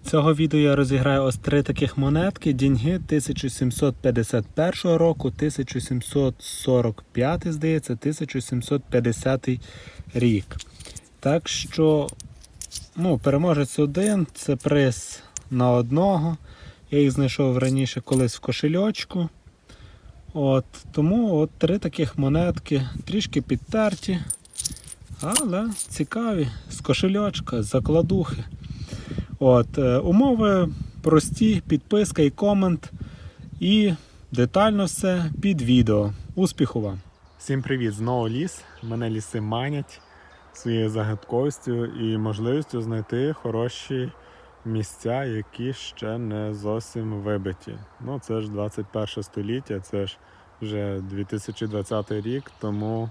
Цього відео я розіграю ось 3 таких монетки. Деньги 1751 року, 1745, здається, 1750 рік. Так що, переможець один, це приз на одного. Я їх знайшов раніше колись в кошельочку. Тому 3 таких монетки, трішки підтерті, але цікаві, з кошельочка, з закладухи. Умови прості, підписка і комент, і детально все під відео. Успіху вам! Всім привіт! Знову ліс. Мене ліси манять своєю загадковістю і можливістю знайти хороші місця, які ще не зовсім вибиті. Це ж 21 століття, це ж вже 2020 рік, тому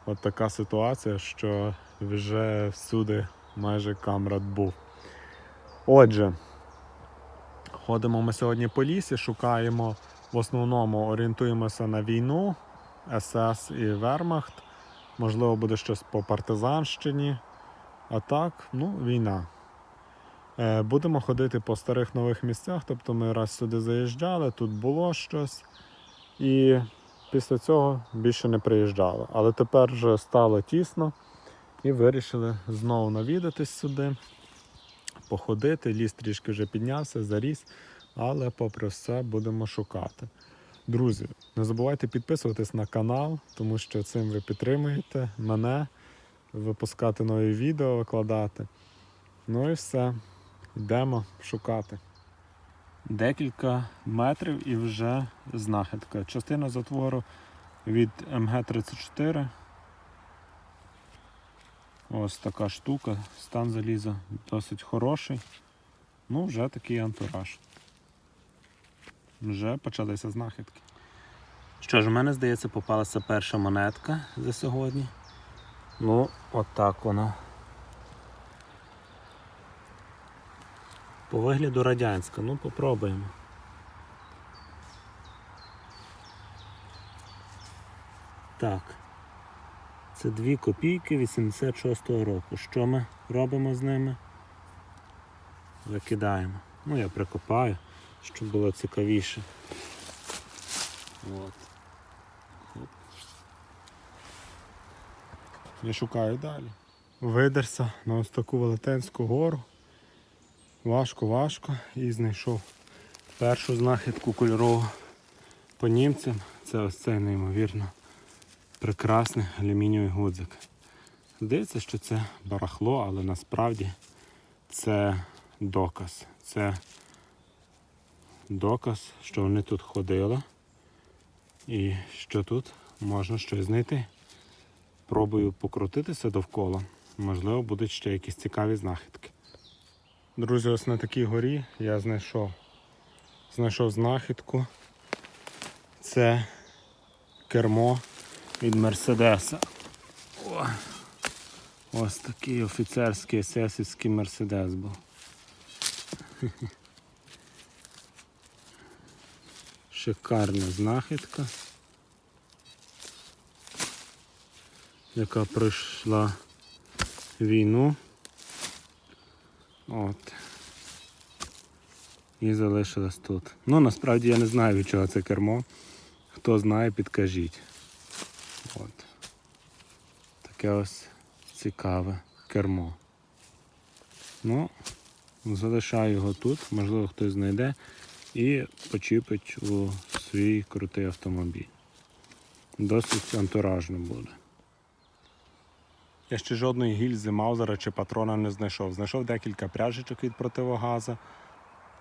от така ситуація, що вже всюди майже камрад був. Отже, ходимо ми сьогодні по лісі, шукаємо, в основному орієнтуємося на війну, СС і Вермахт, можливо буде щось по партизанщині, а так, війна. Будемо ходити по старих нових місцях, тобто ми раз сюди заїжджали, тут було щось, і після цього більше не приїжджали. Але тепер вже стало тісно і вирішили знову навідатись сюди. Походити, ліс трішки вже піднявся, заріс, але попри все будемо шукати. Друзі, не забувайте підписуватись на канал, тому що цим ви підтримуєте мене, випускати нові відео, викладати. І все, йдемо шукати. Декілька метрів і вже знахідка. Частина затвору від МГ-34. Ось така штука, стан заліза досить хороший. Вже такий антураж. Вже почалися знахідки. Що ж, у мене, здається, попалася перша монетка за сьогодні. Отак вона. По вигляду радянська, попробуємо. Так. Це 2 копійки 86-го року. Що ми робимо з ними? Викидаємо. Я прикопаю, щоб було цікавіше. Я шукаю далі. Видерся на ось таку Велетенську гору. Важко і знайшов першу знахідку кольорову по німцям. Це ось цей неймовірно прекрасний алюмінієвий гудзик. Здається, що це барахло, але насправді це доказ. Це доказ, що вони тут ходили і що тут можна щось знайти. Пробую покрутитися довкола, можливо будуть ще якісь цікаві знахідки. Друзі, ось на такій горі я знайшов знахідку. Це кермо від Мерседеса. Ось такий офіцерський есесівський Мерседес був. Шикарна знахідка, яка пройшла війну. І залишилась тут. Насправді я не знаю, від чого це кермо. Хто знає, підкажіть. Таке ось цікаве кермо. Залишаю його тут, можливо хтось знайде і почіпить у свій крутий автомобіль. Досить антуражно буде. Я ще жодної гільзи, маузера чи патрона не знайшов. Знайшов декілька пряжечок від противогаза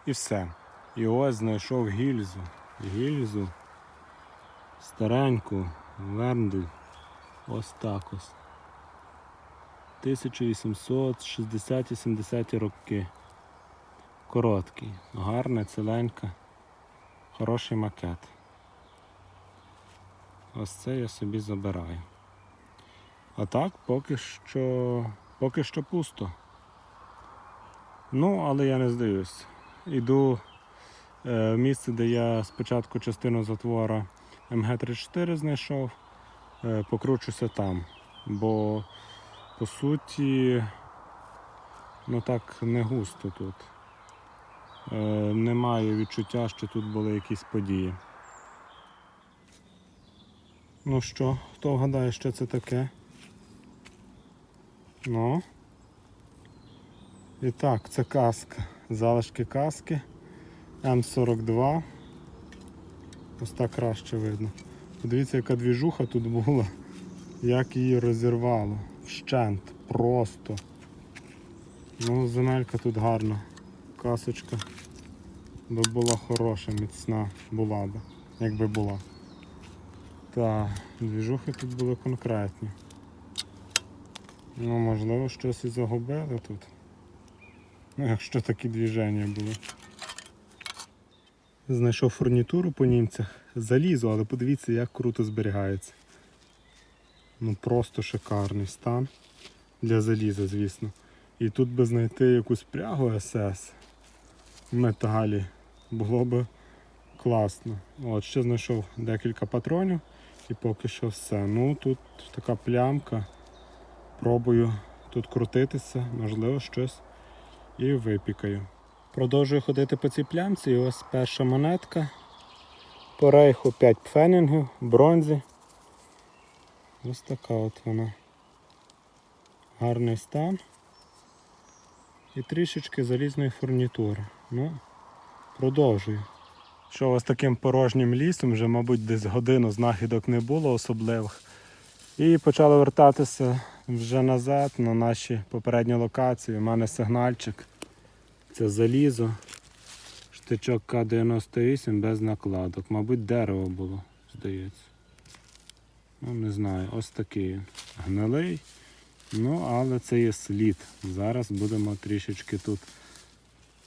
і все. І ось знайшов гільзу стареньку, Верндель. Ось так ось. 1860-70 роки. Короткий, гарна, ціленька, хороший макет. Ось це я собі забираю. А так поки що пусто. Але я не здаюсь. Іду в місце, де я спочатку частину затвора МГ-34 знайшов, покручуся там, бо по суті так не густо тут. Немає відчуття, що тут були якісь події. Ну що, хто вгадає, що це таке? Ну. І так, це каска. Залишки каски М42. Ось так краще видно. Подивіться, яка двіжуха тут була, як її розірвало. Вщент, просто. Ну, земелька тут гарна. Касочка би була хороша, міцна була б, якби була. Та, двіжухи тут були конкретні. Ну, можливо, щось і загубили тут. Ну, якщо такі движення були. Знайшов фурнітуру по німцях. Залізо, але подивіться, як круто зберігається. Ну просто шикарний стан. Для заліза, звісно. І тут би знайти якусь прягу СС в металі було б класно. От, ще знайшов декілька патронів і поки що все. Ну тут така плямка. Пробую тут крутитися, можливо щось і випікаю. Продовжую ходити по цій плямці, і ось перша монетка. По рейху 5 пфенінгів, в бронзі. Ось така от вона. Гарний стан. І трішечки залізної фурнітури. Ну, продовжую. Що ось таким порожнім лісом, вже, мабуть, десь годину знахідок не було особливих. І почали вертатися вже назад на наші попередні локації. У мене сигнальчик. Це залізо. Штичок К98 без накладок. Мабуть, дерево було, здається. Ну, не знаю, ось такий. Гнилий. Ну, але це є слід. Зараз будемо трішечки тут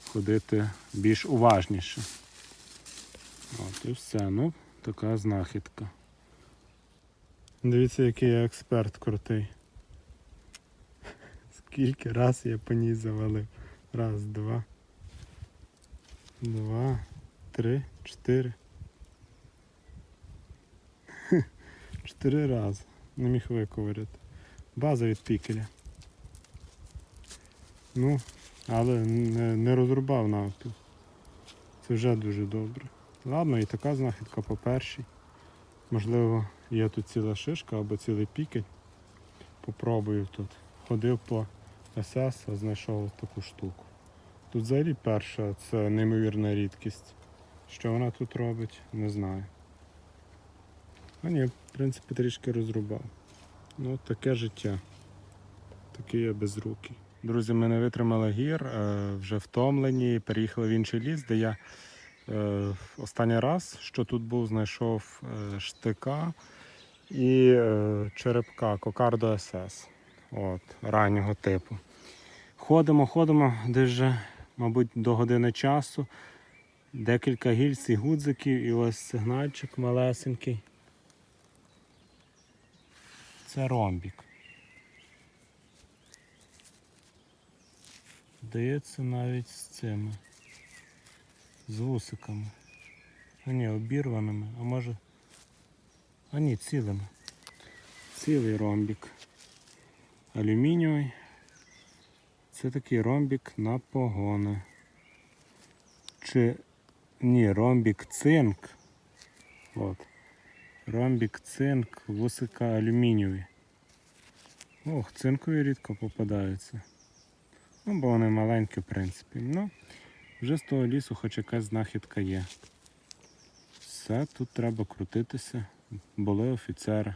ходити більш уважніше. От і все. Ну, така знахідка. Дивіться, який я експерт крутий. Скільки раз я по ній завалив. Раз, два. 2, 3, 4. 4 рази. Не міг виковиряти. База від пікеля. Ну, але не розрубав навпіл. Це вже дуже добре. Ладно, і така знахідка по першій. Можливо, є тут ціла шишка або цілий пікель. Попробую тут. Ходив по СС, а знайшов ось таку штуку. Тут взагалі перша, це неймовірна рідкість. Що вона тут робить, не знаю. А ні, в принципі, трішки розрубав. Ну, таке життя. Такий я безрукий. Друзі, ми не витримали гір, вже втомлені, переїхали в інший ліс, де я останній раз, що тут був, знайшов штика і черепка Кокардо СС. От, раннього типу. Ходимо, десь вже, мабуть, до години часу. Декілька гільз і гудзиків, і ось сигнальчик малесенький. Це ромбік. Здається, навіть з цими. З вусиками. А ні, обірваними, а може... А ні, цілими. Цілий ромбік. Алюмінієвий. Це такий ромбік на погони. Чи... Ні, ромбік цинк. От. Ромбік цинк, вусика алюмінієві. Ох, цинкові рідко попадаються. Ну, бо вони маленькі, в принципі. Ну, вже з того лісу хоч якась знахідка є. Все, тут треба крутитися. Були офіцери.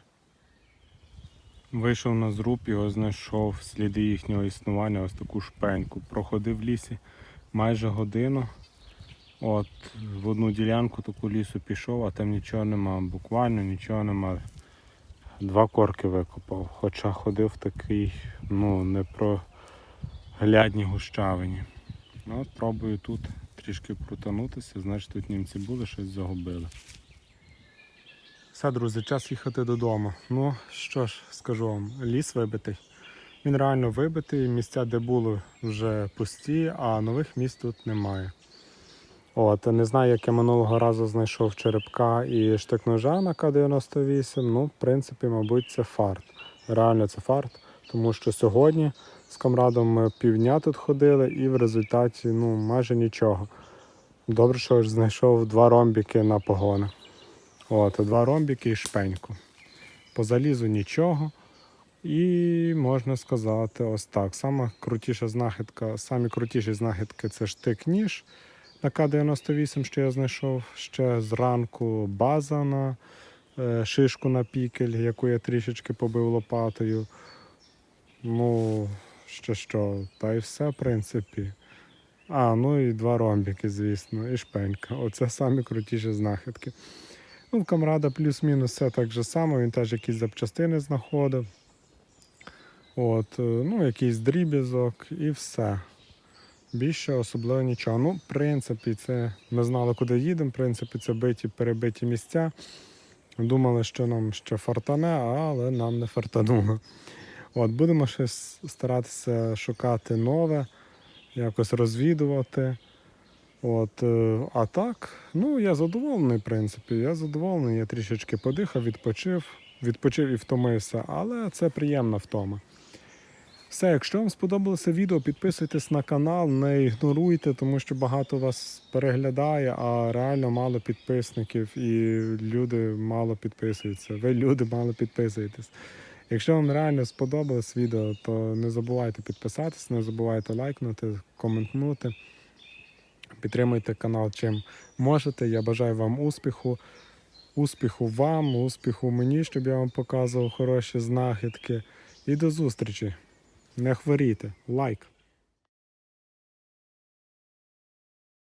Вийшов на зруб і ось знайшов сліди їхнього існування, ось таку шпеньку. Проходив в лісі майже годину. От, в одну ділянку таку лісу пішов, а там нічого нема, буквально нічого нема. 2 корки викопав, хоча ходив в такий, ну, непроглядній гущавині. От пробую тут трішки крутанутися, значить тут німці були, щось загубили. Все, друзі, час їхати додому. Ну, що ж, скажу вам, ліс вибитий. Він реально вибитий, місця, де були, вже пусті, а нових місць тут немає. От, не знаю, як я минулого разу знайшов черепка і штик-ножа на К98, ну, в принципі, мабуть, це фарт. Реально це фарт, тому що сьогодні з камрадом ми півдня тут ходили і в результаті, ну, майже нічого. Добре, що аж знайшов 2 ромбики на погони. От, 2 ромбики і шпеньку. По залізу нічого. І можна сказати ось так. Самі крутіші знахідки це штик-ніж на К-98, що я знайшов ще зранку, база на шишку на пікель, яку я трішечки побив лопатою. Ну, що, та й все, в принципі. Ну і 2 ромбики, звісно, і шпенька. Оце самі крутіші знахідки. Ну, в камрада плюс-мінус все так же само, він теж якісь запчастини знаходив. Якийсь дріб'язок і все. Більше особливо нічого. Ну, в принципі, це ми знали, куди їдемо, в принципі, це перебиті місця. Думали, що нам ще фартане, але нам не фартануло. Будемо щось старатися шукати нове, якось розвідувати. А так, я задоволений, в принципі. Я трішечки подихав, відпочив і втомився, але це приємна втома. Все, якщо вам сподобалося відео, підписуйтесь на канал, не ігноруйте, тому що багато вас переглядає, а реально мало підписників і люди мало підписуються. Ви, люди, мало підписуєтесь. Якщо вам реально сподобалось відео, то не забувайте підписатись, не забувайте лайкнути, коментнути. Підтримуйте канал чим можете. Я бажаю вам успіху. Успіху вам, успіху мені, щоб я вам показував хороші знахідки. І до зустрічі. Не хворійте. Лайк.